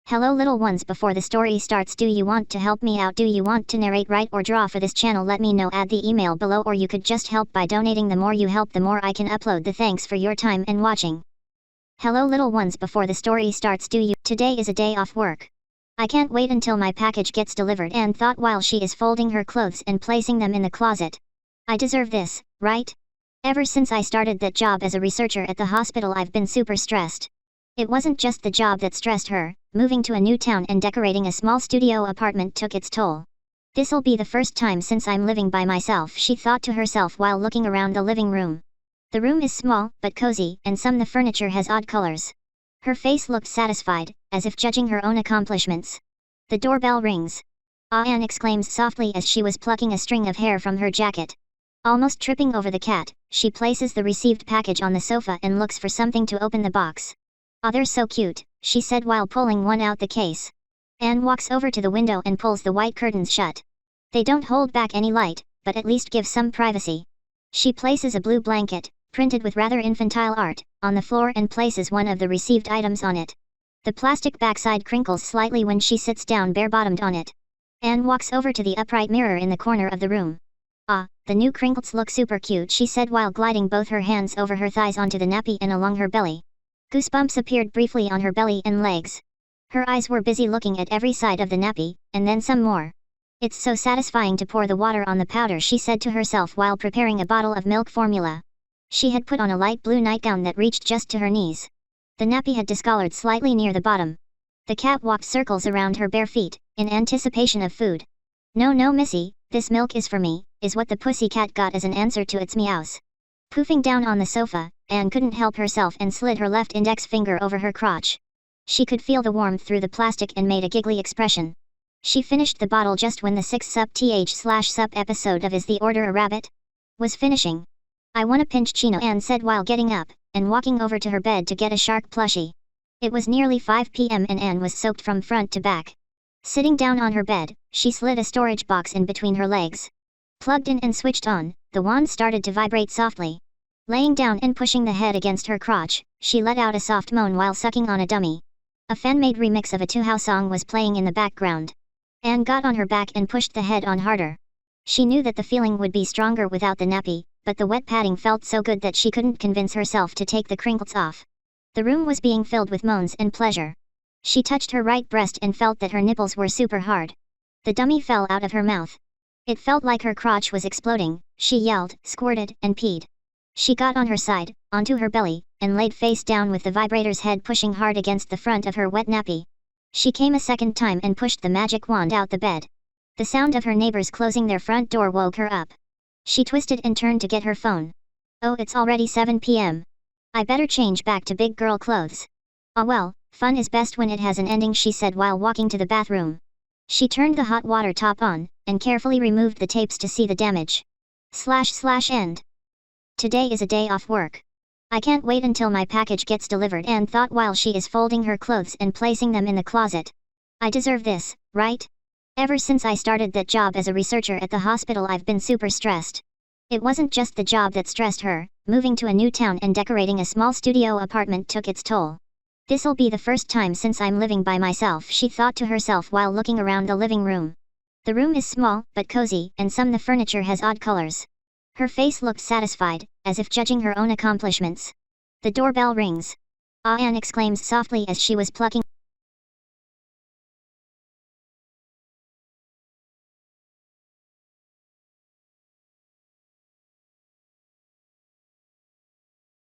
Hello little ones, before the story starts, do you want to help me out? Do you want to narrate, write or draw for this channel? Let me know at the email below, or you could just help by donating. The more you help, the more I can upload. Thanks for your time and watching. Hello little ones, before the story starts, today is a day off work. I can't wait until my package gets delivered, and thought while she is folding her clothes and placing them in the closet. I deserve this, right? Ever since I started that job as a researcher at the hospital, I've been super stressed. It wasn't just the job that stressed her. Moving to a new town and decorating a small studio apartment took its toll. This'll be the first time since I'm living by myself, she thought to herself while looking around the living room. The room is small, but cozy, and the furniture has odd colors. Her face looked satisfied, as if judging her own accomplishments. The doorbell rings. Anne exclaims softly as she was plucking a string of hair from her jacket. Almost tripping over the cat, she places the received package on the sofa and looks for something to open the box. "Oh, they're so cute," she said while pulling one out the case. Anne walks over to the window and pulls the white curtains shut. They don't hold back any light, but at least give some privacy. She places a blue blanket, printed with rather infantile art, on the floor and places one of the received items on it. The plastic backside crinkles slightly when she sits down bare-bottomed on it. Anne walks over to the upright mirror in the corner of the room. "Ah, the new crinkles look super cute," she said while gliding both her hands over her thighs onto the nappy and along her belly. Goosebumps appeared briefly on her belly and legs. Her eyes were busy looking at every side of the nappy, and then some more. "It's so satisfying to pour the water on the powder," she said to herself while preparing a bottle of milk formula. She had put on a light blue nightgown that reached just to her knees. The nappy had discolored slightly near the bottom. The cat walked circles around her bare feet, in anticipation of food. "No, no, missy, this milk is for me," is what the pussy cat got as an answer to its meows. Poofing down on the sofa, Anne couldn't help herself and slid her left index finger over her crotch. She could feel the warmth through the plastic and made a giggly expression. She finished the bottle just when the 6th sup episode of Is the Order a Rabbit? Was finishing. "I want a pinch chino," Anne said while getting up and walking over to her bed to get a shark plushie. It was nearly 5 p.m. and Anne was soaked from front to back. Sitting down on her bed, she slid a storage box in between her legs. Plugged in and switched on, the wand started to vibrate softly. Laying down and pushing the head against her crotch, she let out a soft moan while sucking on a dummy. A fan-made remix of a Tuhow song was playing in the background. Anne got on her back and pushed the head on harder. She knew that the feeling would be stronger without the nappy, but the wet padding felt so good that she couldn't convince herself to take the crinkles off. The room was being filled with moans and pleasure. She touched her right breast and felt that her nipples were super hard. The dummy fell out of her mouth. It felt like her crotch was exploding. She yelled, squirted, and peed. She got on her side, onto her belly, and laid face down with the vibrator's head pushing hard against the front of her wet nappy. She came a second time and pushed the magic wand out the bed. The sound of her neighbors closing their front door woke her up. She twisted and turned to get her phone. "Oh, it's already 7 p.m. I better change back to big girl clothes." "Ah well, fun is best when it has an ending," she said while walking to the bathroom. She turned the hot water top on, and carefully removed the tapes to see the damage. //end. Today is a day off work. I can't wait until my package gets delivered, Anne thought while she is folding her clothes and placing them in the closet. I deserve this, right? Ever since I started that job as a researcher at the hospital, I've been super stressed. It wasn't just the job that stressed her. Moving to a new town and decorating a small studio apartment took its toll. This'll be the first time since I'm living by myself, she thought to herself while looking around the living room. The room is small, but cozy, and the furniture has odd colors. Her face looked satisfied, as if judging her own accomplishments. The doorbell rings. Anne exclaims softly as she was plucking